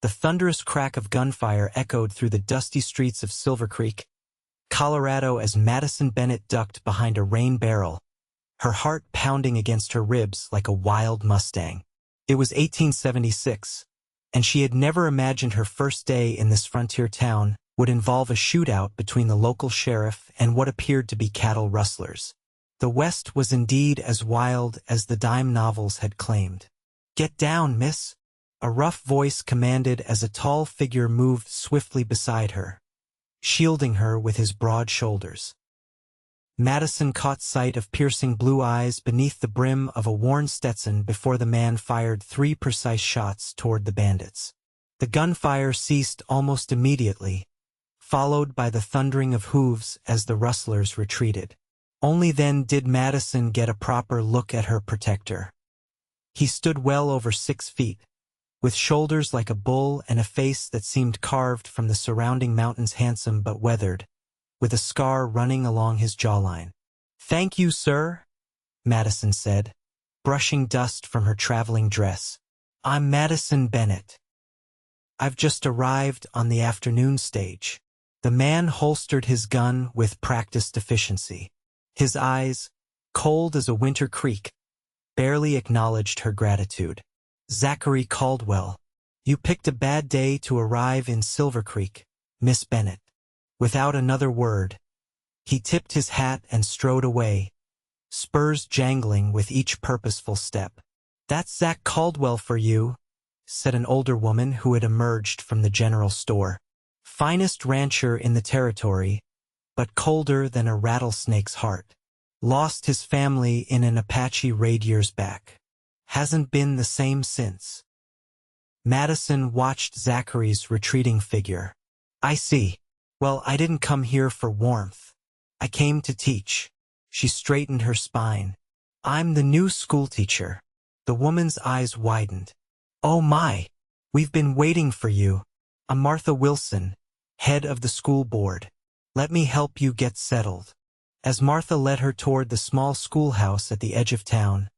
The thunderous crack of gunfire echoed through the dusty streets of Silvercreek, Colorado as Madison Bennett ducked behind a rain barrel, her heart pounding against her ribs like a wild Mustang. It was 1876, and she had never imagined her first day in this frontier town would involve a shootout between the local sheriff and what appeared to be cattle rustlers. The West was indeed as wild as the dime novels had claimed. "Get down, miss," a rough voice commanded as a tall figure moved swiftly beside her, shielding her with his broad shoulders. Madison caught sight of piercing blue eyes beneath the brim of a worn Stetson before the man fired 3 precise shots toward the bandits. The gunfire ceased almost immediately, followed by the thundering of hooves as the rustlers retreated. Only then did Madison get a proper look at her protector. He stood well over 6 feet, with shoulders like a bull and a face that seemed carved from the surrounding mountains, handsome but weathered, with a scar running along his jawline. "Thank you, sir," Madison said, brushing dust from her traveling dress. "I'm Madison Bennett. I've just arrived on the afternoon stage." The man holstered his gun with practiced efficiency. His eyes, cold as a winter creek, barely acknowledged her gratitude. "Zachary Caldwell, you picked a bad day to arrive in Silvercreek, Miss Bennett." Without another word, he tipped his hat and strode away, spurs jangling with each purposeful step. "That's Zach Caldwell for you," said an older woman who had emerged from the general store. "Finest rancher in the territory, but colder than a rattlesnake's heart. Lost his family in an Apache raid years back. Hasn't been the same since." Madison watched Zachary's retreating figure. "I see. Well, I didn't come here for warmth. I came to teach." She straightened her spine. "I'm the new schoolteacher." The woman's eyes widened. "Oh my, we've been waiting for you. I'm Martha Wilson, head of the school board. Let me help you get settled." As Martha led her toward the small schoolhouse at the edge of town,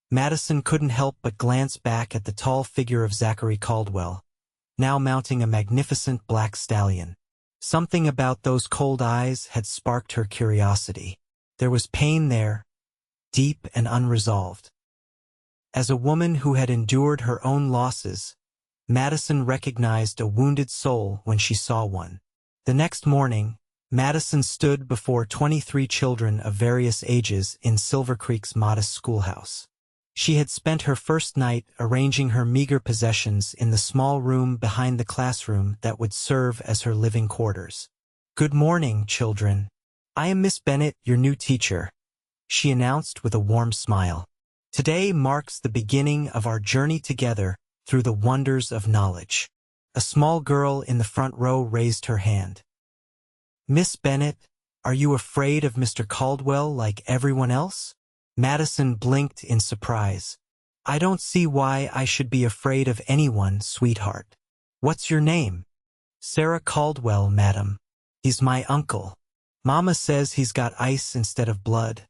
Madison couldn't help but glance back at the tall figure of Zachary Caldwell, now mounting a magnificent black stallion. Something about those cold eyes had sparked her curiosity. There was pain there, deep and unresolved. As a woman who had endured her own losses, Madison recognized a wounded soul when she saw one. The next morning, Madison stood before 23 children of various ages in Silvercreek's modest schoolhouse. She had spent her first night arranging her meager possessions in the small room behind the classroom that would serve as her living quarters. "Good morning, children. I am Miss Bennett, your new teacher," she announced with a warm smile. "Today marks the beginning of our journey together through the wonders of knowledge." A small girl in the front row raised her hand. "Miss Bennett, are you afraid of Mr. Caldwell like everyone else?" Madison blinked in surprise. "I don't see why I should be afraid of anyone, sweetheart. What's your name?" "Sarah Caldwell, madam. He's my uncle. Mama says he's got ice instead of blood,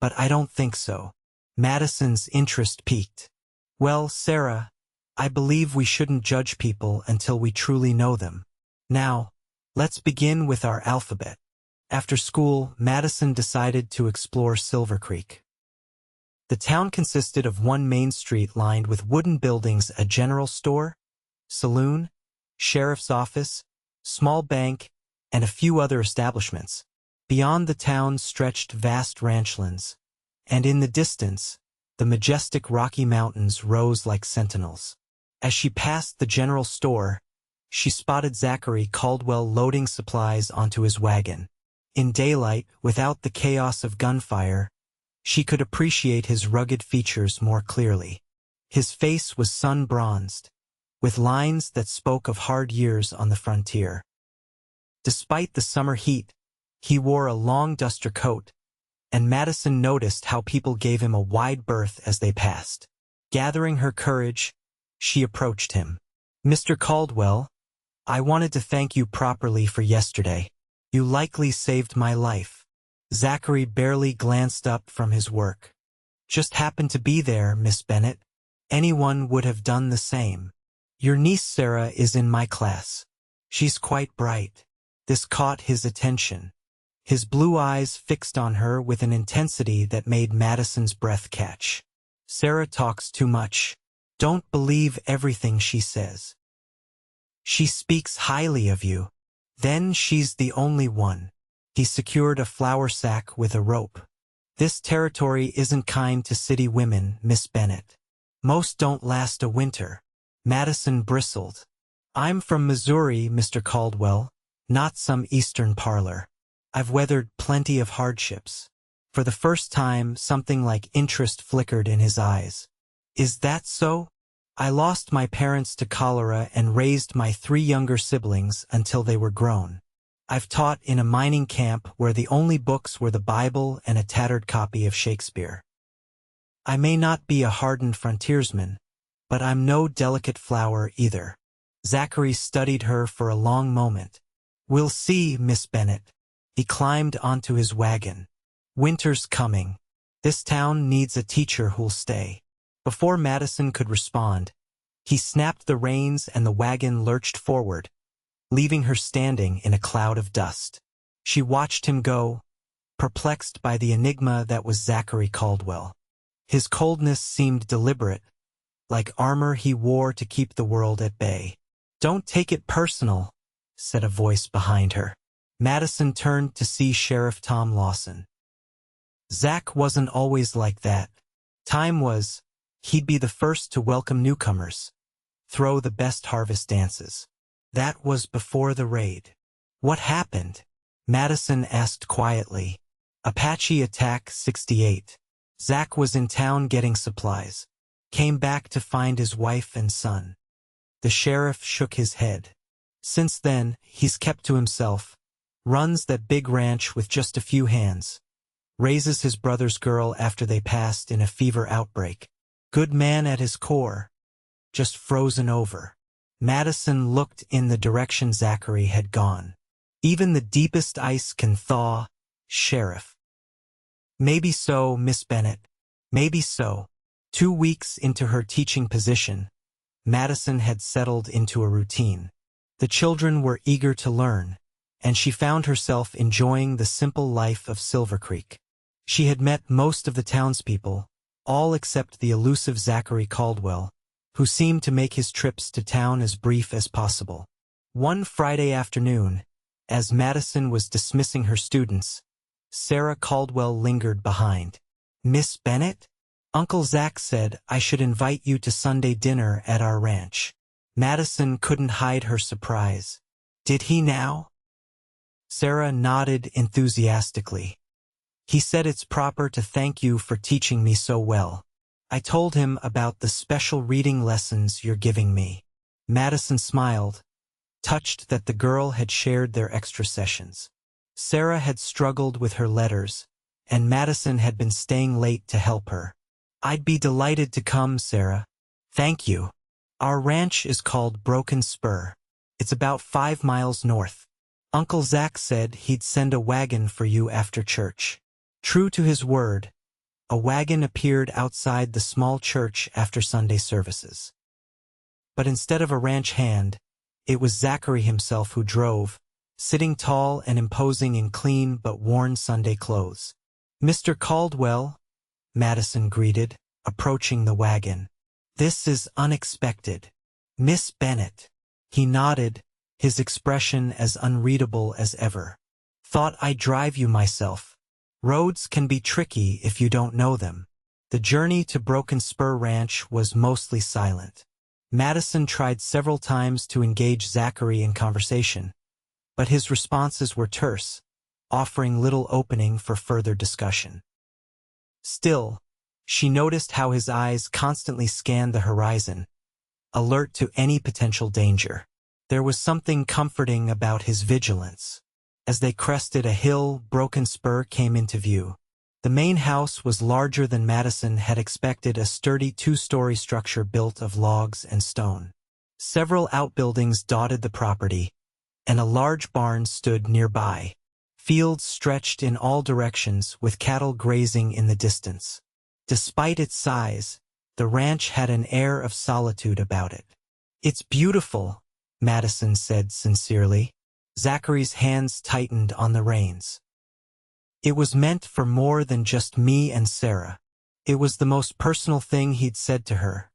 but I don't think so." Madison's interest piqued. "Well, Sarah, I believe we shouldn't judge people until we truly know them. Now, let's begin with our alphabet." After school, Madison decided to explore Silvercreek. The town consisted of one main street lined with wooden buildings, a general store, saloon, sheriff's office, small bank, and a few other establishments. Beyond the town stretched vast ranchlands, and in the distance, the majestic Rocky Mountains rose like sentinels. As she passed the general store, she spotted Zachary Caldwell loading supplies onto his wagon. In daylight, without the chaos of gunfire, she could appreciate his rugged features more clearly. His face was sun-bronzed, with lines that spoke of hard years on the frontier. Despite the summer heat, he wore a long duster coat, and Madison noticed how people gave him a wide berth as they passed. Gathering her courage, she approached him. "Mr. Caldwell, I wanted to thank you properly for yesterday. You likely saved my life." Zachary barely glanced up from his work. "Just happened to be there, Miss Bennett. Anyone would have done the same." Your niece Sarah is in my class. She's quite bright. This caught his attention. His blue eyes fixed on her with an intensity that made Madison's breath catch. Sarah talks too much. Don't believe everything she says. She speaks highly of you. Then she's the only one. He secured a flour sack with a rope. This territory isn't kind to city women, Miss Bennett. Most don't last a winter. Madison bristled. I'm from Missouri, Mr. Caldwell, not some eastern parlor. I've weathered plenty of hardships. For the first time, something like interest flickered in his eyes. Is that so? I lost my parents to cholera and raised my 3 younger siblings until they were grown. I've taught in a mining camp where the only books were the Bible and a tattered copy of Shakespeare. I may not be a hardened frontiersman, but I'm no delicate flower either. Zachary studied her for a long moment. We'll see, Miss Bennett. He climbed onto his wagon. Winter's coming. This town needs a teacher who'll stay. Before Madison could respond, he snapped the reins and the wagon lurched forward, leaving her standing in a cloud of dust. She watched him go, perplexed by the enigma that was Zachary Caldwell. His coldness seemed deliberate, like armor he wore to keep the world at bay. Don't take it personal, said a voice behind her. Madison turned to see Sheriff Tom Lawson. Zach wasn't always like that. Time was, he'd be the first to welcome newcomers, throw the best harvest dances. That was before the raid. What happened? Madison asked quietly. Apache Attack 68. Zach was in town getting supplies. Came back to find his wife and son. The sheriff shook his head. Since then, he's kept to himself. Runs that big ranch with just a few hands. Raises his brother's girl after they passed in a fever outbreak. Good man at his core. Just frozen over. Madison looked in the direction Zachary had gone. Even the deepest ice can thaw, Sheriff. Maybe so, Miss Bennett. Maybe so. 2 weeks into her teaching position, Madison had settled into a routine. The children were eager to learn, and she found herself enjoying the simple life of Silvercreek. She had met most of the townspeople, all except the elusive Zachary Caldwell, who seemed to make his trips to town as brief as possible. One Friday afternoon, as Madison was dismissing her students, Sarah Caldwell lingered behind. Miss Bennett? Uncle Zach said I should invite you to Sunday dinner at our ranch. Madison couldn't hide her surprise. Did he now? Sarah nodded enthusiastically. He said it's proper to thank you for teaching me so well. I told him about the special reading lessons you're giving me. Madison smiled, touched that the girl had shared their extra sessions. Sarah had struggled with her letters, and Madison had been staying late to help her. I'd be delighted to come, Sarah. Thank you. Our ranch is called Broken Spur. It's about 5 miles north. Uncle Zach said he'd send a wagon for you after church. True to his word, a wagon appeared outside the small church after Sunday services. But instead of a ranch hand, it was Zachary himself who drove, sitting tall and imposing in clean but worn Sunday clothes. Mr. Caldwell, Madison greeted, approaching the wagon. This is unexpected. Miss Bennett. He nodded, his expression as unreadable as ever. Thought I'd drive you myself. Roads can be tricky if you don't know them. The journey to Broken Spur Ranch was mostly silent. Madison tried several times to engage Zachary in conversation, but his responses were terse, offering little opening for further discussion. Still, she noticed how his eyes constantly scanned the horizon, alert to any potential danger. There was something comforting about his vigilance. As they crested a hill, Broken Spur came into view. The main house was larger than Madison had expected, a sturdy 2-story structure built of logs and stone. Several outbuildings dotted the property, and a large barn stood nearby. Fields stretched in all directions, with cattle grazing in the distance. Despite its size, the ranch had an air of solitude about it. It's beautiful, Madison said sincerely. Zachary's hands tightened on the reins. It was meant for more than just me and Sarah. It was the most personal thing he'd said to her,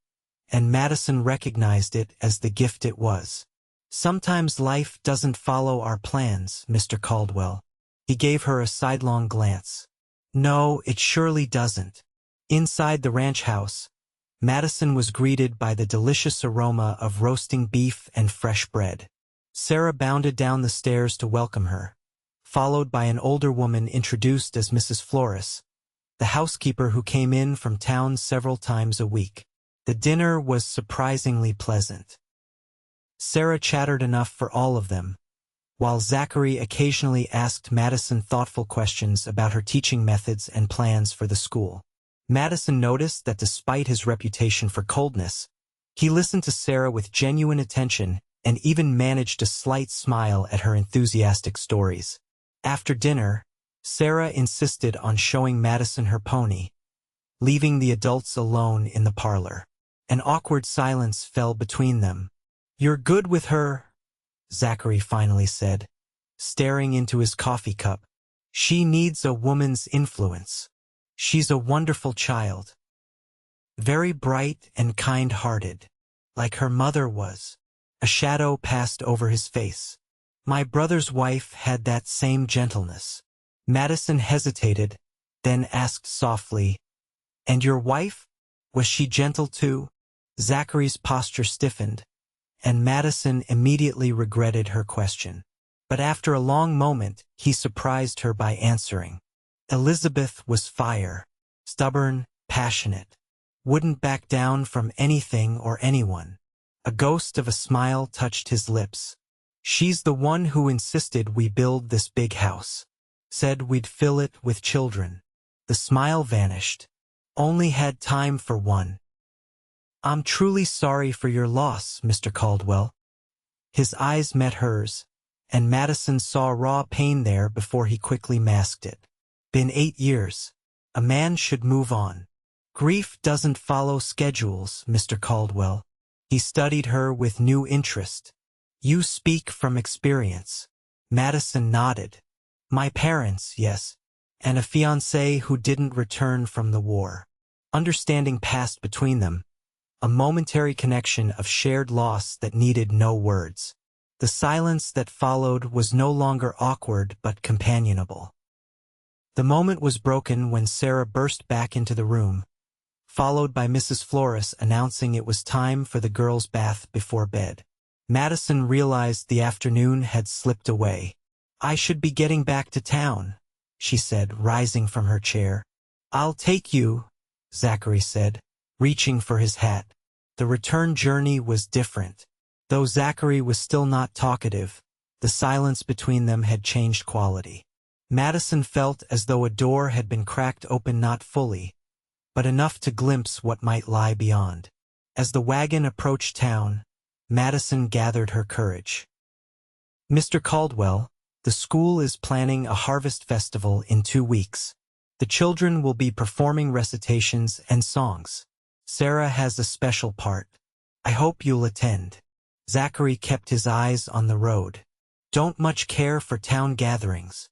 and Madison recognized it as the gift it was. Sometimes life doesn't follow our plans, Mr. Caldwell. He gave her a sidelong glance. No, it surely doesn't. Inside the ranch house, Madison was greeted by the delicious aroma of roasting beef and fresh bread. Sarah bounded down the stairs to welcome her, followed by an older woman introduced as Mrs. Flores, the housekeeper who came in from town several times a week. The dinner was surprisingly pleasant. Sarah chattered enough for all of them, while Zachary occasionally asked Madison thoughtful questions about her teaching methods and plans for the school. Madison noticed that despite his reputation for coldness, he listened to Sarah with genuine attention and even managed a slight smile at her enthusiastic stories. After dinner, Sarah insisted on showing Madison her pony, leaving the adults alone in the parlor. An awkward silence fell between them. "You're good with her," Zachary finally said, staring into his coffee cup. "She needs a woman's influence. She's a wonderful child. Very bright and kind-hearted, like her mother was." A shadow passed over his face. "My brother's wife had that same gentleness." Madison hesitated, then asked softly, "And your wife? Was she gentle too?" Zachary's posture stiffened, and Madison immediately regretted her question. But after a long moment, he surprised her by answering. Elizabeth was fire, stubborn, passionate, wouldn't back down from anything or anyone. A ghost of a smile touched his lips. "She's the one who insisted we build this big house. Said we'd fill it with children." The smile vanished. "Only had time for one." "I'm truly sorry for your loss, Mr. Caldwell." His eyes met hers, and Madison saw raw pain there before he quickly masked it. "Been 8 years. A man should move on. Grief doesn't follow schedules, Mr. Caldwell." He studied her with new interest. "You speak from experience." Madison nodded. "My parents, yes, and a fiancé who didn't return from the war." Understanding passed between them, a momentary connection of shared loss that needed no words. The silence that followed was no longer awkward but companionable. The moment was broken when Sarah burst back into the room, followed by Mrs. Flores announcing it was time for the girls' bath before bed. Madison realized the afternoon had slipped away. "I should be getting back to town," she said, rising from her chair. "I'll take you," Zachary said, reaching for his hat. The return journey was different. Though Zachary was still not talkative, the silence between them had changed quality. Madison felt as though a door had been cracked open, not fully, but enough to glimpse what might lie beyond. As the wagon approached town, Madison gathered her courage. "Mr. Caldwell, the school is planning a harvest festival in 2 weeks. The children will be performing recitations and songs. Sarah has a special part. I hope you'll attend." Zachary kept his eyes on the road. "Don't much care for town gatherings.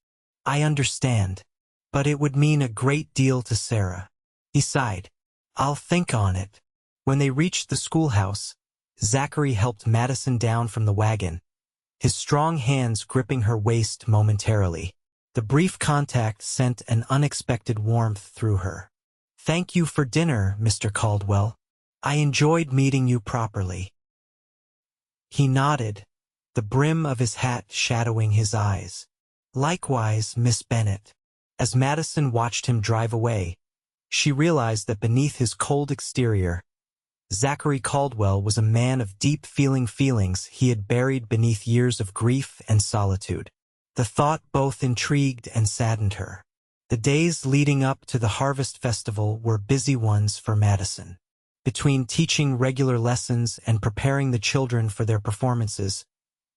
I understand, but it would mean a great deal to Sarah." He sighed. "I'll think on it." When they reached the schoolhouse, Zachary helped Madison down from the wagon, his strong hands gripping her waist momentarily. The brief contact sent an unexpected warmth through her. "Thank you for dinner, Mr. Caldwell. I enjoyed meeting you properly." He nodded, the brim of his hat shadowing his eyes. "Likewise, Miss Bennett." As Madison watched him drive away, she realized that beneath his cold exterior, Zachary Caldwell was a man of deep feelings he had buried beneath years of grief and solitude. The thought both intrigued and saddened her. The days leading up to the Harvest Festival were busy ones for Madison. Between teaching regular lessons and preparing the children for their performances,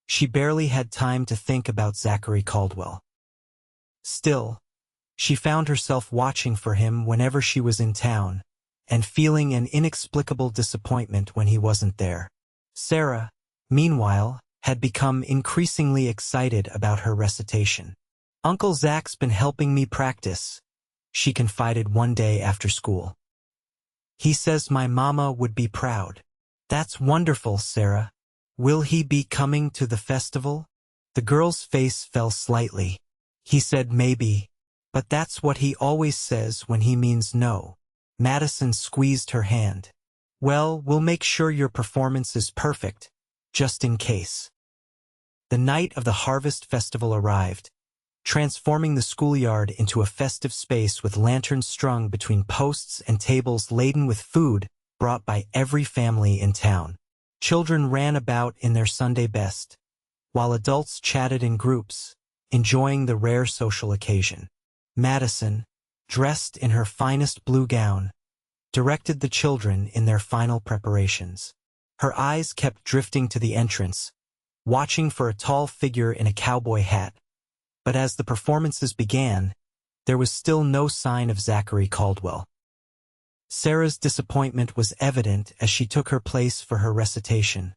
she barely had time to think about Zachary Caldwell. Still, she found herself watching for him whenever she was in town, and feeling an inexplicable disappointment when he wasn't there. Sarah, meanwhile, had become increasingly excited about her recitation. "Uncle Zach's been helping me practice," she confided one day after school. "He says my mama would be proud." "That's wonderful, Sarah. Will he be coming to the festival?" The girl's face fell slightly. "He said maybe, but that's what he always says when he means no." Madison squeezed her hand. "Well, we'll make sure your performance is perfect, just in case." The night of the Harvest Festival arrived, transforming the schoolyard into a festive space with lanterns strung between posts and tables laden with food brought by every family in town. Children ran about in their Sunday best, while adults chatted in groups, enjoying the rare social occasion. Madison, dressed in her finest blue gown, directed the children in their final preparations. Her eyes kept drifting to the entrance, watching for a tall figure in a cowboy hat. But as the performances began, there was still no sign of Zachary Caldwell. Sarah's disappointment was evident as she took her place for her recitation.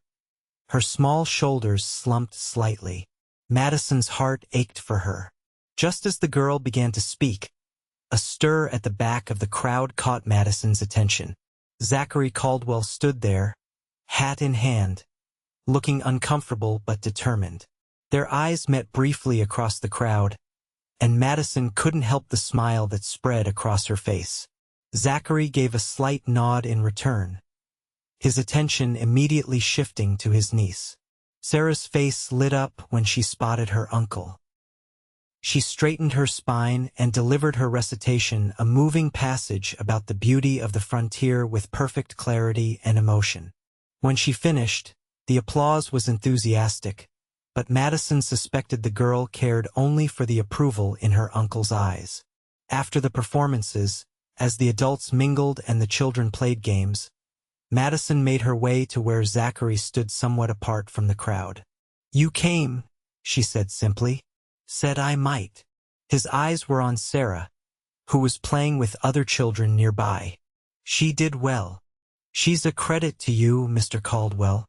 Her small shoulders slumped slightly. Madison's heart ached for her. Just as the girl began to speak, a stir at the back of the crowd caught Madison's attention. Zachary Caldwell stood there, hat in hand, looking uncomfortable but determined. Their eyes met briefly across the crowd, and Madison couldn't help the smile that spread across her face. Zachary gave a slight nod in return, his attention immediately shifting to his niece. Sarah's face lit up when she spotted her uncle. She straightened her spine and delivered her recitation, a moving passage about the beauty of the frontier with perfect clarity and emotion. When she finished, the applause was enthusiastic, but Madison suspected the girl cared only for the approval in her uncle's eyes. After the performances, as the adults mingled and the children played games, Madison made her way to where Zachary stood somewhat apart from the crowd. "You came," she said simply. "Said I might." His eyes were on Sarah, who was playing with other children nearby. "She did well. She's a credit to you, Mr. Caldwell."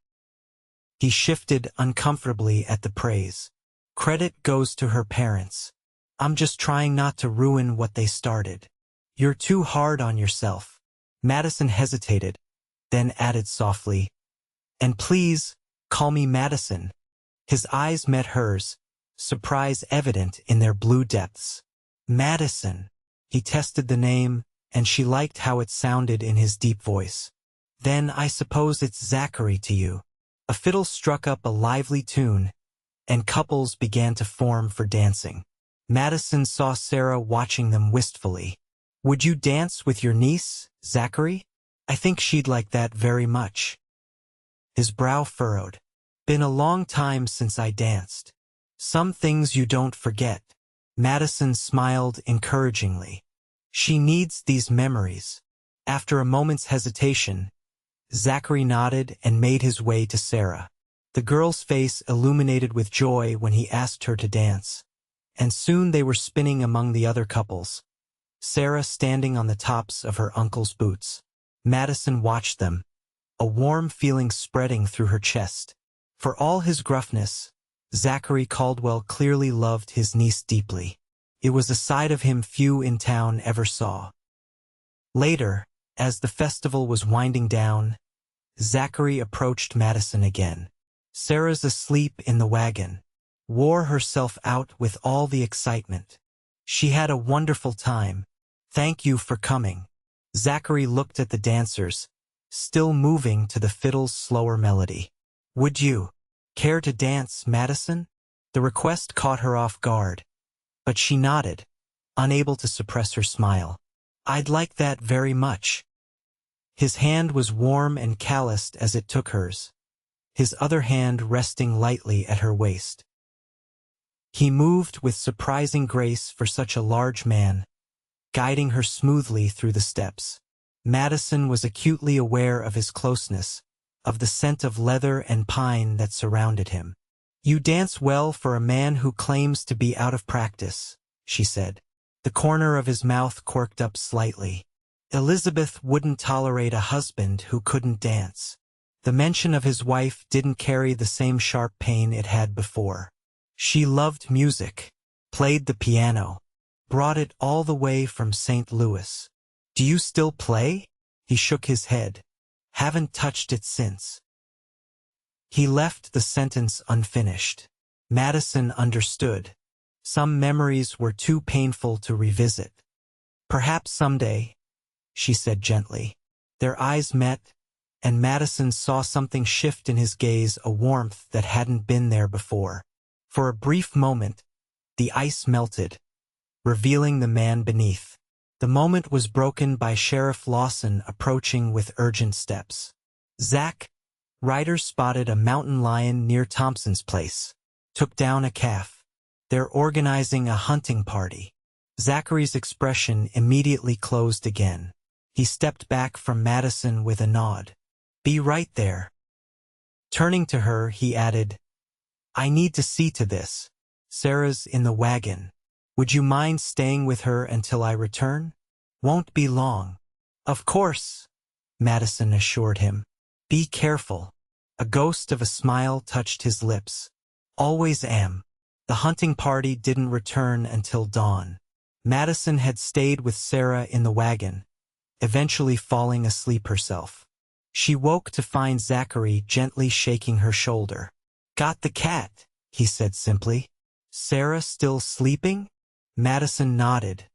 He shifted uncomfortably at the praise. "Credit goes to her parents. I'm just trying not to ruin what they started." "You're too hard on yourself." Madison hesitated, then added softly, "And please, call me Madison." His eyes met hers, surprise evident in their blue depths. "Madison." He tested the name, and she liked how it sounded in his deep voice. "Then I suppose it's Zachary to you." A fiddle struck up a lively tune, and couples began to form for dancing. Madison saw Sarah watching them wistfully. "Would you dance with your niece, Zachary? I think she'd like that very much." His brow furrowed. "Been a long time since I danced. Some things you don't forget." Madison smiled encouragingly. "She needs these memories." After a moment's hesitation, Zachary nodded and made his way to Sarah. The girl's face illuminated with joy when he asked her to dance, and soon they were spinning among the other couples, Sarah standing on the tops of her uncle's boots. Madison watched them, a warm feeling spreading through her chest. For all his gruffness, Zachary Caldwell clearly loved his niece deeply. It was a side of him few in town ever saw. Later, as the festival was winding down, Zachary approached Madison again. "Sarah's asleep in the wagon." Wore herself out with all the excitement. "She had a wonderful time. Thank you for coming." Zachary looked at the dancers, still moving to the fiddle's slower melody. "Would you care to dance, Madison?" The request caught her off guard, but she nodded, unable to suppress her smile. "I'd like that very much." His hand was warm and calloused as it took hers, his other hand resting lightly at her waist. He moved with surprising grace for such a large man, guiding her smoothly through the steps. Madison was acutely aware of his closeness, of the scent of leather and pine that surrounded him. "You dance well for a man who claims to be out of practice," she said. The corner of his mouth quirked up slightly. "Elizabeth wouldn't tolerate a husband who couldn't dance." The mention of his wife didn't carry the same sharp pain it had before. She loved music, played the piano, brought it all the way from St. Louis. Do you still play? He shook his head. Haven't touched it since. He left the sentence unfinished. Madison understood. Some memories were too painful to revisit. Perhaps someday, she said gently. Their eyes met, and Madison saw something shift in his gaze, a warmth that hadn't been there before. For a brief moment, the ice melted, revealing the man beneath. The moment was broken by Sheriff Lawson approaching with urgent steps. Zach, riders spotted a mountain lion near Thompson's place. Took down a calf. They're organizing a hunting party. Zachary's expression immediately closed again. He stepped back from Madison with a nod. Be right there. Turning to her, he added, I need to see to this. Sarah's in the wagon. Would you mind staying with her until I return? Won't be long. Of course, Madison assured him. Be careful. A ghost of a smile touched his lips. Always am. The hunting party didn't return until dawn. Madison had stayed with Sarah in the wagon, eventually falling asleep herself. She woke to find Zachary gently shaking her shoulder. Got the cat, he said simply. Sarah still sleeping? Madison nodded,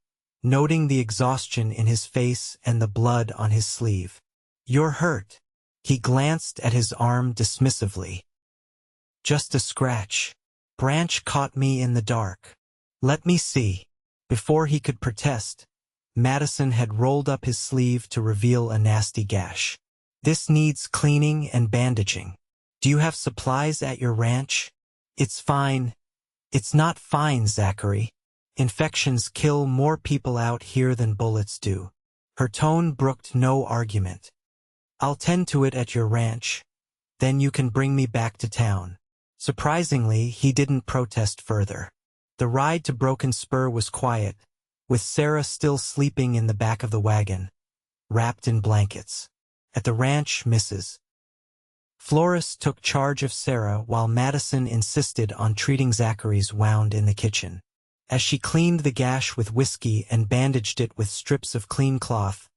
noting the exhaustion in his face and the blood on his sleeve. You're hurt. He glanced at his arm dismissively. Just a scratch. Branch caught me in the dark. Let me see. Before he could protest, Madison had rolled up his sleeve to reveal a nasty gash. This needs cleaning and bandaging. Do you have supplies at your ranch? It's fine. It's not fine, Zachary. Infections kill more people out here than bullets do. Her tone brooked no argument. I'll tend to it at your ranch. Then you can bring me back to town. Surprisingly, he didn't protest further. The ride to Broken Spur was quiet, with Sarah still sleeping in the back of the wagon, wrapped in blankets. At the ranch, Mrs. Flores took charge of Sarah while Madison insisted on treating Zachary's wound in the kitchen. As she cleaned the gash with whiskey and bandaged it with strips of clean cloth,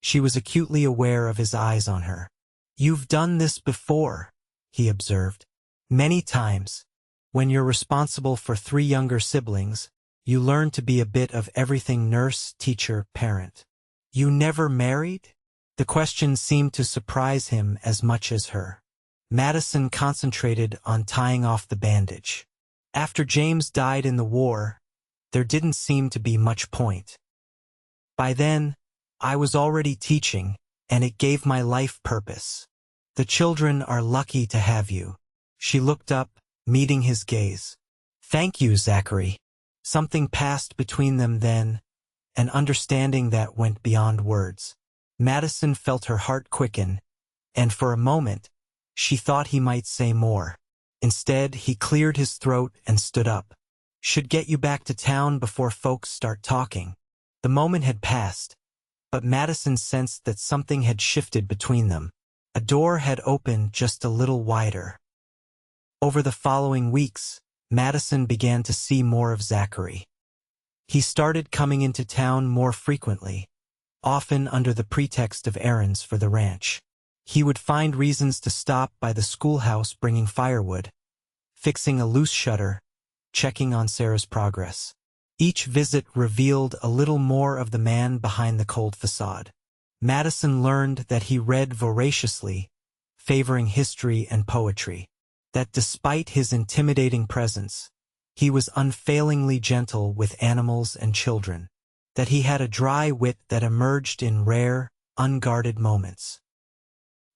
she was acutely aware of his eyes on her. You've done this before, he observed. Many times. When you're responsible for 3 younger siblings, you learn to be a bit of everything: nurse, teacher, parent. You never married? The question seemed to surprise him as much as her. Madison concentrated on tying off the bandage. After James died in the war, there didn't seem to be much point. By then, I was already teaching, and it gave my life purpose. The children are lucky to have you. She looked up, meeting his gaze. Thank you, Zachary. Something passed between them then, an understanding that went beyond words. Madison felt her heart quicken, and for a moment, she thought he might say more. Instead, he cleared his throat and stood up. Should get you back to town before folks start talking. The moment had passed, but Madison sensed that something had shifted between them. A door had opened just a little wider. Over the following weeks, Madison began to see more of Zachary. He started coming into town more frequently, often under the pretext of errands for the ranch. He would find reasons to stop by the schoolhouse bringing firewood, fixing a loose shutter, checking on Sarah's progress. Each visit revealed a little more of the man behind the cold facade. Madison learned that he read voraciously, favoring history and poetry. That despite his intimidating presence, he was unfailingly gentle with animals and children. That he had a dry wit that emerged in rare, unguarded moments.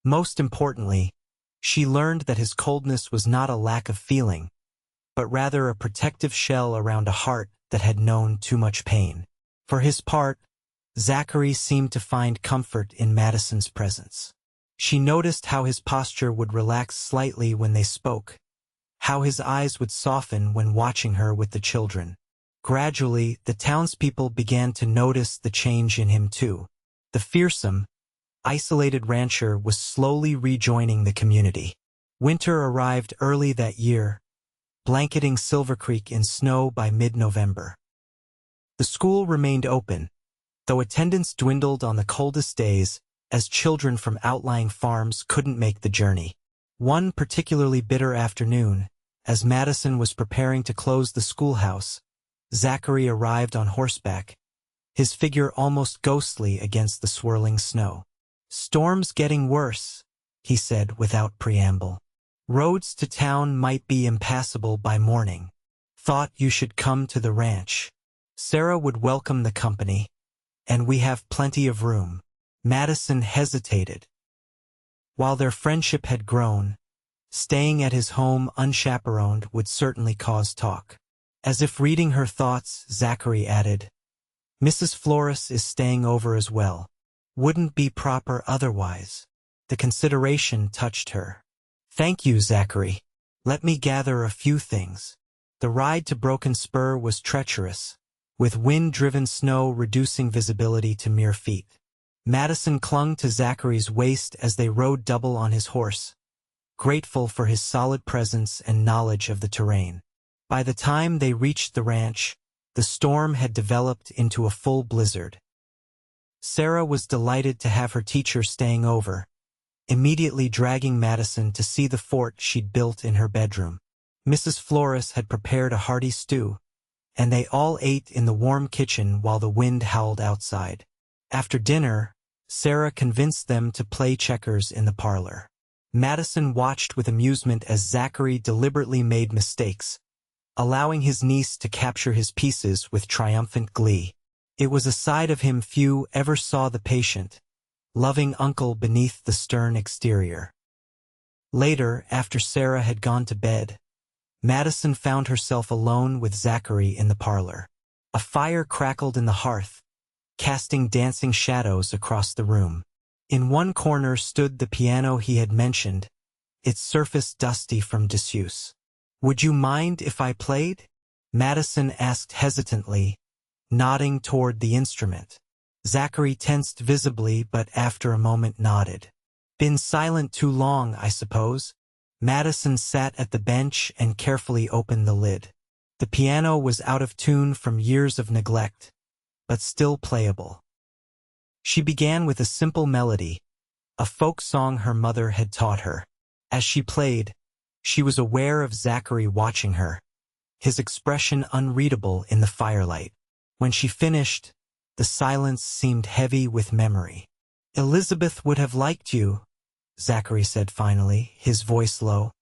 Most importantly, she learned that his coldness was not a lack of feeling, but rather a protective shell around a heart that had known too much pain. For his part, Zachary seemed to find comfort in Madison's presence. She noticed how his posture would relax slightly when they spoke, how his eyes would soften when watching her with the children. Gradually, the townspeople began to notice the change in him too. The fearsome, isolated rancher was slowly rejoining the community. Winter arrived early that year, blanketing Silvercreek in snow by mid-November. The school remained open, though attendance dwindled on the coldest days as children from outlying farms couldn't make the journey. One particularly bitter afternoon, as Madison was preparing to close the schoolhouse, Zachary arrived on horseback, his figure almost ghostly against the swirling snow. "Storm's getting worse," he said without preamble. "Roads to town might be impassable by morning. Thought you should come to the ranch. Sarah would welcome the company, and we have plenty of room." Madison hesitated. While their friendship had grown, staying at his home unchaperoned would certainly cause talk. As if reading her thoughts, Zachary added, "Mrs. Flores is staying over as well. Wouldn't be proper otherwise." The consideration touched her. "Thank you, Zachary. Let me gather a few things." The ride to Broken Spur was treacherous, with wind-driven snow reducing visibility to mere feet. Madison clung to Zachary's waist as they rode double on his horse, grateful for his solid presence and knowledge of the terrain. By the time they reached the ranch, the storm had developed into a full blizzard. Sarah was delighted to have her teacher staying over, immediately dragging Madison to see the fort she'd built in her bedroom. Mrs. Flores had prepared a hearty stew, and they all ate in the warm kitchen while the wind howled outside. After dinner, Sarah convinced them to play checkers in the parlor. Madison watched with amusement as Zachary deliberately made mistakes, allowing his niece to capture his pieces with triumphant glee. It was a side of him few ever saw: the patient, loving uncle beneath the stern exterior. Later, after Sarah had gone to bed, Madison found herself alone with Zachary in the parlor. A fire crackled in the hearth, casting dancing shadows across the room. In one corner stood the piano he had mentioned, its surface dusty from disuse. "Would you mind if I played?" Madison asked hesitantly, nodding toward the instrument. Zachary tensed visibly, but after a moment nodded. "Been silent too long, I suppose?" Madison sat at the bench and carefully opened the lid. The piano was out of tune from years of neglect, but still playable. She began with a simple melody, a folk song her mother had taught her. As she played, she was aware of Zachary watching her, his expression unreadable in the firelight. When she finished, the silence seemed heavy with memory. "Elizabeth would have liked you," Zachary said finally, his voice low.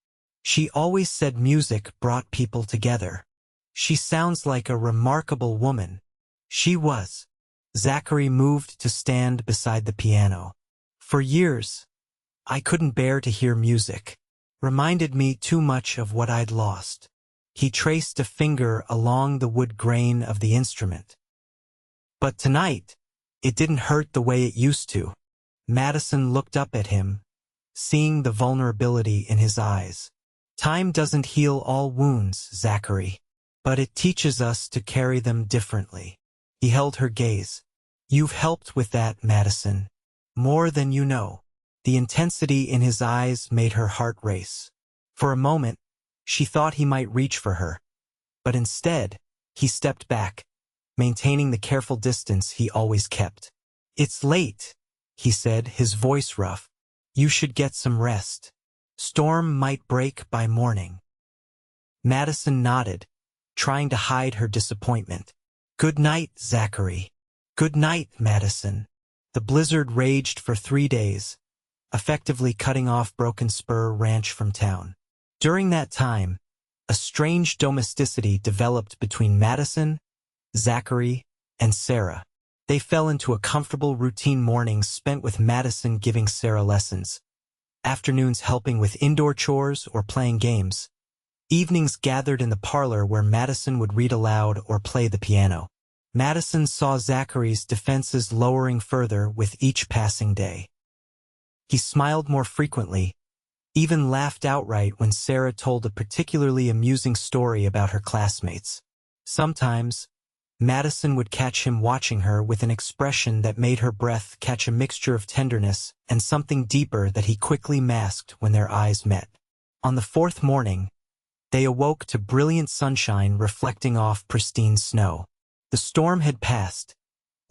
"She always said music brought people together. She sounds like a remarkable woman." She was. Zachary moved to stand beside the piano. "For years, I couldn't bear to hear music. Reminded me too much of what I'd lost." He traced a finger along the wood grain of the instrument. "But tonight, it didn't hurt the way it used to." Madison looked up at him, seeing the vulnerability in his eyes. "Time doesn't heal all wounds, Zachary, but it teaches us to carry them differently." He held her gaze. "You've helped with that, Madison. More than you know." The intensity in his eyes made her heart race. For a moment, she thought he might reach for her, but instead, he stepped back, maintaining the careful distance he always kept. "It's late," he said, his voice rough. "You should get some rest. Storm might break by morning." Madison nodded, trying to hide her disappointment. "Good night, Zachary." "Good night, Madison." The blizzard raged for 3 days, effectively cutting off Broken Spur Ranch from town. During that time, a strange domesticity developed between Madison, Zachary, and Sarah. They fell into a comfortable routine: mornings spent with Madison giving Sarah lessons, afternoons helping with indoor chores or playing games, evenings gathered in the parlor where Madison would read aloud or play the piano. Madison saw Zachary's defenses lowering further with each passing day. He smiled more frequently, even laughed outright when Sarah told a particularly amusing story about her classmates. Sometimes, Madison would catch him watching her with an expression that made her breath catch a mixture of tenderness and something deeper that he quickly masked when their eyes met. On the fourth morning, they awoke to brilliant sunshine reflecting off pristine snow. The storm had passed,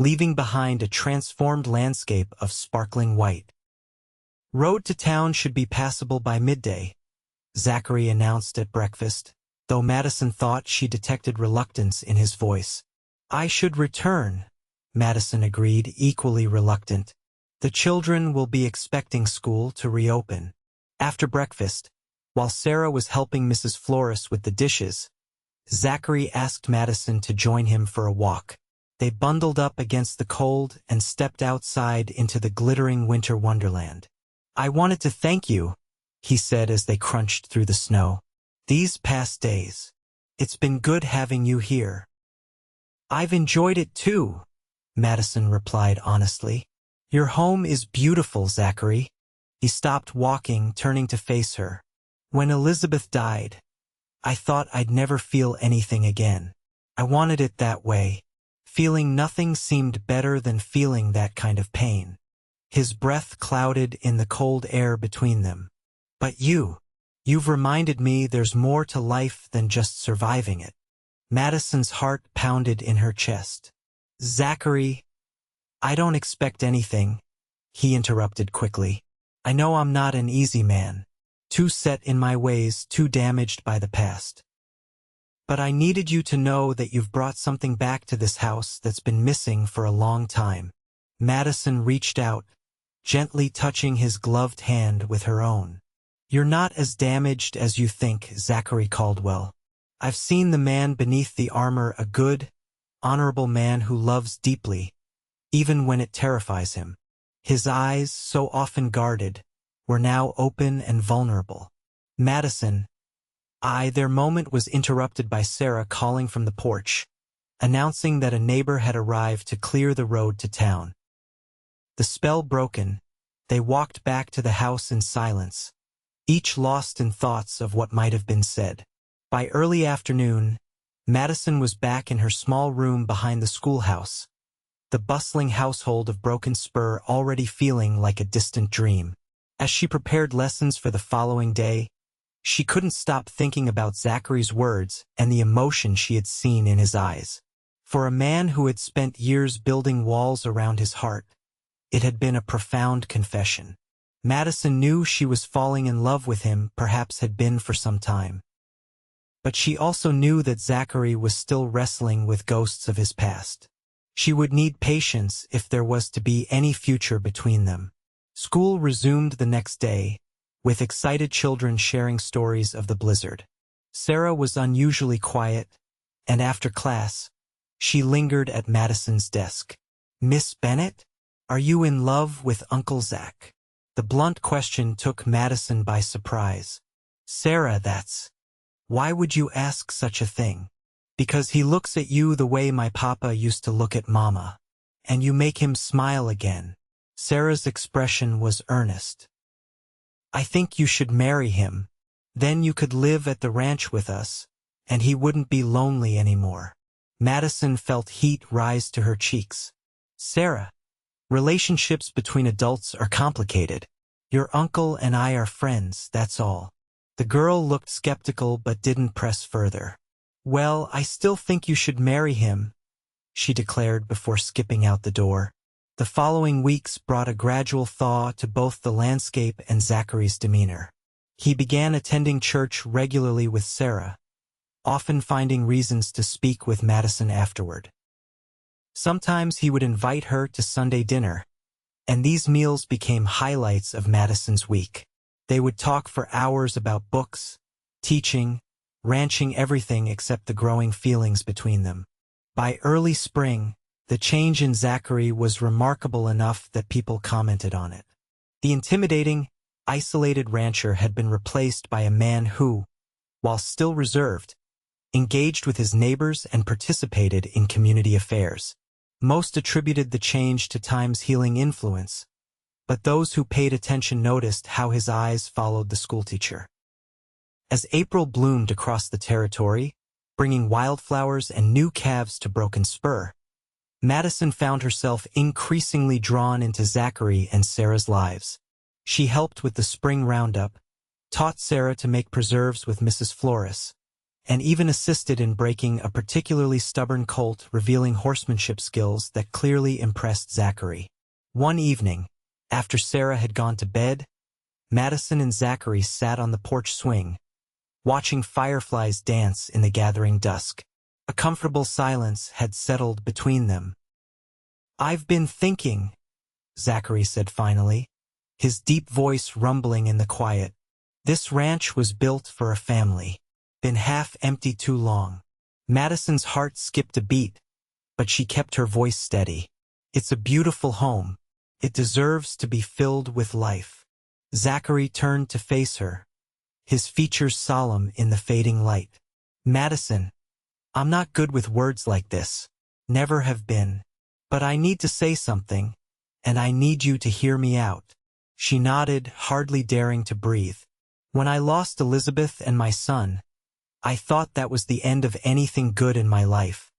leaving behind a transformed landscape of sparkling white. "Road to town should be passable by midday," Zachary announced at breakfast, though Madison thought she detected reluctance in his voice. "I should return," Madison agreed, equally reluctant. "The children will be expecting school to reopen." After breakfast, while Sarah was helping Mrs. Flores with the dishes, Zachary asked Madison to join him for a walk. They bundled up against the cold and stepped outside into the glittering winter wonderland. "I wanted to thank you," he said as they crunched through the snow. "These past days. It's been good having you here." "I've enjoyed it too," Madison replied honestly. "Your home is beautiful, Zachary." He stopped walking, turning to face her. "When Elizabeth died, I thought I'd never feel anything again. I wanted it that way. Feeling nothing seemed better than feeling that kind of pain." His breath clouded in the cold air between them. "But you've reminded me there's more to life than just surviving it." Madison's heart pounded in her chest. "Zachary, I don't expect anything," he interrupted quickly. "I know I'm not an easy man, too set in my ways, too damaged by the past. But I needed you to know that you've brought something back to this house that's been missing for a long time." Madison reached out, gently touching his gloved hand with her own. "You're not as damaged as you think, Zachary Caldwell. I've seen the man beneath the armor, a good, honorable man who loves deeply, even when it terrifies him." His eyes, so often guarded, were now open and vulnerable. "Madison, their moment was interrupted by Sarah calling from the porch, announcing that a neighbor had arrived to clear the road to town. The spell broken, they walked back to the house in silence, each lost in thoughts of what might have been said. By early afternoon, Madison was back in her small room behind the schoolhouse, the bustling household of Broken Spur already feeling like a distant dream. As she prepared lessons for the following day, she couldn't stop thinking about Zachary's words and the emotion she had seen in his eyes. For a man who had spent years building walls around his heart, it had been a profound confession. Madison knew she was falling in love with him, perhaps had been for some time. But she also knew that Zachary was still wrestling with ghosts of his past. She would need patience if there was to be any future between them. School resumed the next day, with excited children sharing stories of the blizzard. Sarah was unusually quiet, and after class, she lingered at Madison's desk. "Miss Bennett, are you in love with Uncle Zach?" The blunt question took Madison by surprise. "Sarah, why would you ask such a thing?" "Because he looks at you the way my papa used to look at Mama, and you make him smile again." Sarah's expression was earnest. "I think you should marry him. Then you could live at the ranch with us, and he wouldn't be lonely anymore." Madison felt heat rise to her cheeks. "Sarah, relationships between adults are complicated. Your uncle and I are friends, that's all." The girl looked skeptical but didn't press further. "Well, I still think you should marry him," she declared before skipping out the door. The following weeks brought a gradual thaw to both the landscape and Zachary's demeanor. He began attending church regularly with Sarah, often finding reasons to speak with Madison afterward. Sometimes he would invite her to Sunday dinner, and these meals became highlights of Madison's week. They would talk for hours about books, teaching, ranching, everything except the growing feelings between them. By early spring, the change in Zachary was remarkable enough that people commented on it. The intimidating, isolated rancher had been replaced by a man who, while still reserved, engaged with his neighbors and participated in community affairs. Most attributed the change to time's healing influence, but those who paid attention noticed how his eyes followed the schoolteacher. As April bloomed across the territory, bringing wildflowers and new calves to Broken Spur. Madison found herself increasingly drawn into Zachary and Sarah's lives. She helped with the spring roundup, taught Sarah to make preserves with Mrs. Flores, and even assisted in breaking a particularly stubborn colt, revealing horsemanship skills that clearly impressed Zachary. One evening, after Sarah had gone to bed, Madison and Zachary sat on the porch swing, watching fireflies dance in the gathering dusk. A comfortable silence had settled between them. "I've been thinking," Zachary said finally, his deep voice rumbling in the quiet. "This ranch was built for a family. Been half empty too long." Madison's heart skipped a beat, but she kept her voice steady. "It's a beautiful home. It deserves to be filled with life." Zachary turned to face her, his features solemn in the fading light. "Madison, I'm not good with words like this. Never have been. But I need to say something, and I need you to hear me out." She nodded, hardly daring to breathe. "When I lost Elizabeth and my son, I thought that was the end of anything good in my life.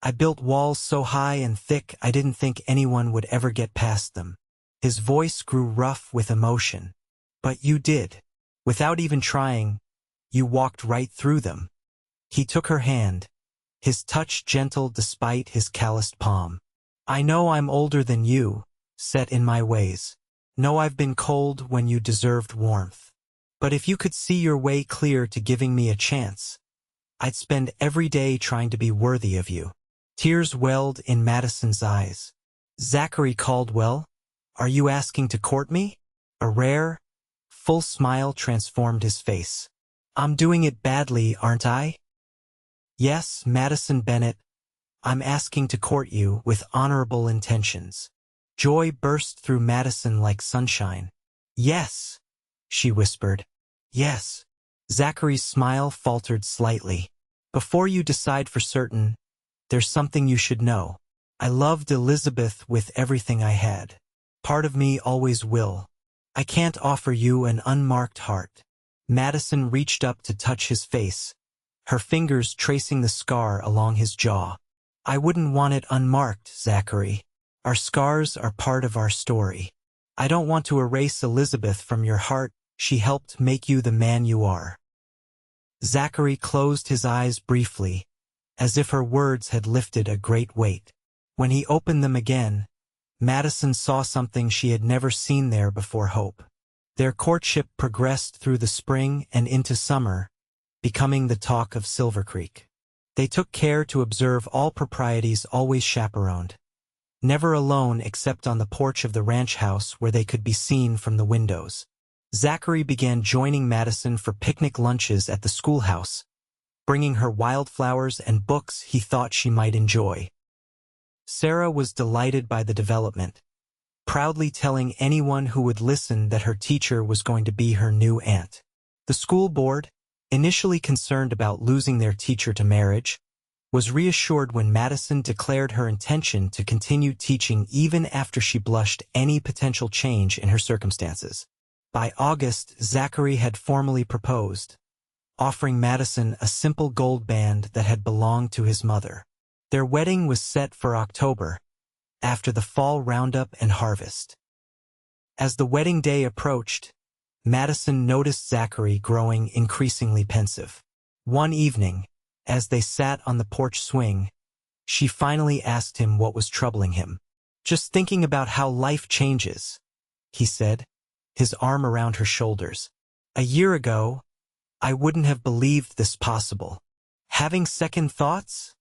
I built walls so high and thick I didn't think anyone would ever get past them." His voice grew rough with emotion. "But you did. Without even trying, you walked right through them." He took her hand, his touch gentle despite his calloused palm. "I know I'm older than you, set in my ways. Know I've been cold when you deserved warmth. But if you could see your way clear to giving me a chance, I'd spend every day trying to be worthy of you." Tears welled in Madison's eyes. "Zachary Caldwell, are you asking to court me?" A rare, full smile transformed his face. "I'm doing it badly, aren't I?" "Yes, Madison Bennett, I'm asking to court you with honorable intentions." Joy burst through Madison like sunshine. "Yes," she whispered. "Yes." Zachary's smile faltered slightly. "Before you decide for certain, there's something you should know. I loved Elizabeth with everything I had. Part of me always will. I can't offer you an unmarked heart." Madison reached up to touch his face, her fingers tracing the scar along his jaw. "I wouldn't want it unmarked, Zachary. Our scars are part of our story. I don't want to erase Elizabeth from your heart. She helped make you the man you are." Zachary closed his eyes briefly, as if her words had lifted a great weight. When he opened them again, Madison saw something she had never seen there before: hope. Their courtship progressed through the spring and into summer, becoming the talk of Silvercreek. They took care to observe all proprieties, always chaperoned. Never alone except on the porch of the ranch house where they could be seen from the windows. Zachary began joining Madison for picnic lunches at the schoolhouse, bringing her wildflowers and books he thought she might enjoy. Sarah was delighted by the development, proudly telling anyone who would listen that her teacher was going to be her new aunt. The school board, initially concerned about losing their teacher to marriage, was reassured when Madison declared her intention to continue teaching even after she blushed any potential change in her circumstances. By August, Zachary had formally proposed, offering Madison a simple gold band that had belonged to his mother. Their wedding was set for October, after the fall roundup and harvest. As the wedding day approached, Madison noticed Zachary growing increasingly pensive. One evening, as they sat on the porch swing, she finally asked him what was troubling him. "Just thinking about how life changes," he said, his arm around her shoulders. "A year ago, I wouldn't have believed this possible." "Having second thoughts?"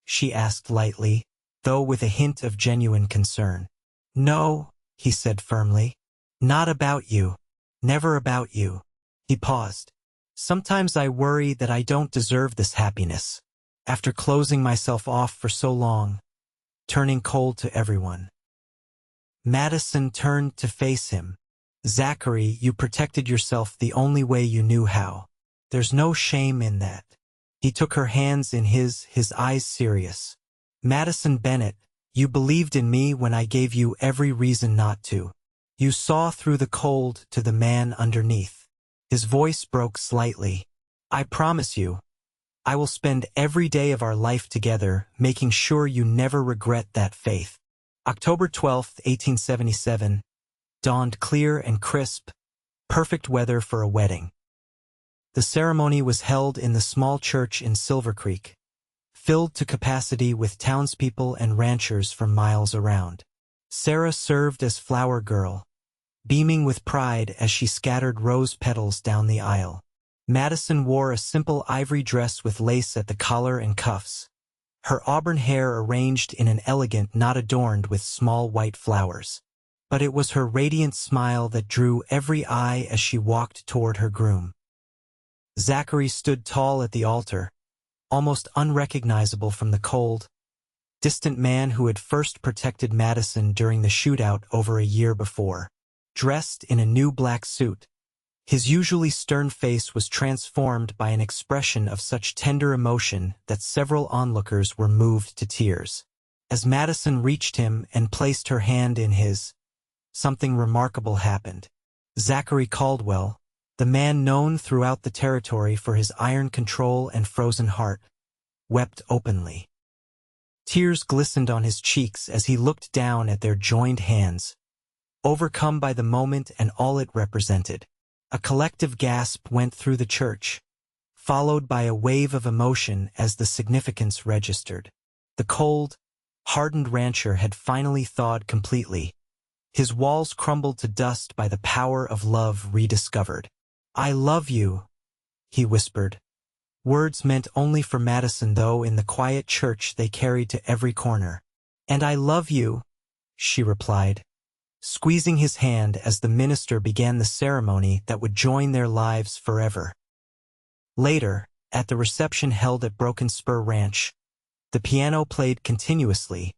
she asked lightly, though with a hint of genuine concern. "No," he said firmly. "Not about you. Never about you." He paused. "Sometimes I worry that I don't deserve this happiness, after closing myself off for so long, turning cold to everyone." Madison turned to face him. "Zachary, you protected yourself the only way you knew how. There's no shame in that." He took her hands in his eyes serious. "Madison Bennett, you believed in me when I gave you every reason not to. You saw through the cold to the man underneath." His voice broke slightly. "I promise you, I will spend every day of our life together, making sure you never regret that faith. October 12, 1877, dawned clear and crisp, perfect weather for a wedding. The ceremony was held in the small church in Silvercreek, filled to capacity with townspeople and ranchers from miles around. Sarah served as flower girl, beaming with pride as she scattered rose petals down the aisle. Madison wore a simple ivory dress with lace at the collar and cuffs, her auburn hair arranged in an elegant knot adorned with small white flowers. But it was her radiant smile that drew every eye as she walked toward her groom. Zachary stood tall at the altar, almost unrecognizable from the cold, distant man who had first protected Madison during the shootout over a year before. Dressed in a new black suit, his usually stern face was transformed by an expression of such tender emotion that several onlookers were moved to tears. As Madison reached him and placed her hand in his, something remarkable happened. Zachary Caldwell, the man known throughout the territory for his iron control and frozen heart, wept openly. Tears glistened on his cheeks as he looked down at their joined hands, overcome by the moment and all it represented. A collective gasp went through the church, followed by a wave of emotion as the significance registered. The cold, hardened rancher had finally thawed completely. His walls crumbled to dust by the power of love rediscovered. "I love you," he whispered. Words meant only for Madison, though in the quiet church they carried to every corner. "And I love you," she replied, squeezing his hand as the minister began the ceremony that would join their lives forever. Later, at the reception held at Broken Spur Ranch, the piano played continuously,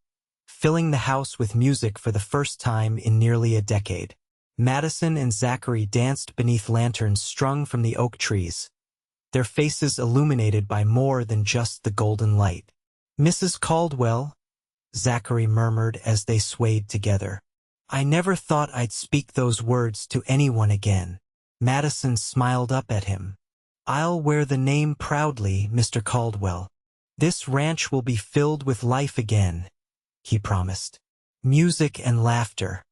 filling the house with music for the first time in nearly a decade. Madison and Zachary danced beneath lanterns strung from the oak trees, their faces illuminated by more than just the golden light. "Mrs. Caldwell," Zachary murmured as they swayed together. "I never thought I'd speak those words to anyone again." Madison smiled up at him. "I'll wear the name proudly, Mr. Caldwell. This ranch will be filled with life again," he promised. "Music and laughter.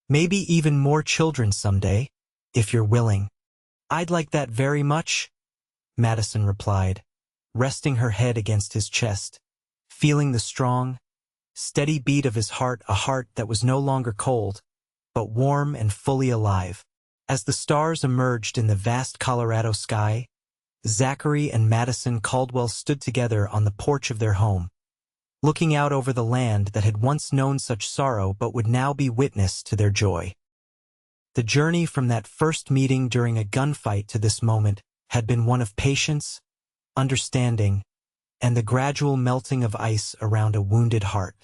Maybe even more children someday, if you're willing." "I'd like that very much," Madison replied, resting her head against his chest, feeling the strong, steady beat of his heart, a heart that was no longer cold, but warm and fully alive. As the stars emerged in the vast Colorado sky, Zachary and Madison Caldwell stood together on the porch of their home, looking out over the land that had once known such sorrow but would now be witness to their joy. The journey from that first meeting during a gunfight to this moment had been one of patience, understanding, and the gradual melting of ice around a wounded heart.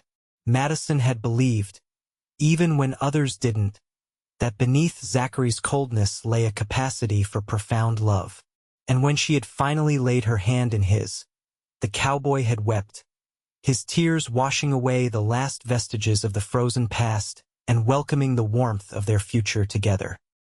Madison had believed, even when others didn't, that beneath Zachary's coldness lay a capacity for profound love. And when she had finally laid her hand in his, the cowboy had wept, his tears washing away the last vestiges of the frozen past and welcoming the warmth of their future together.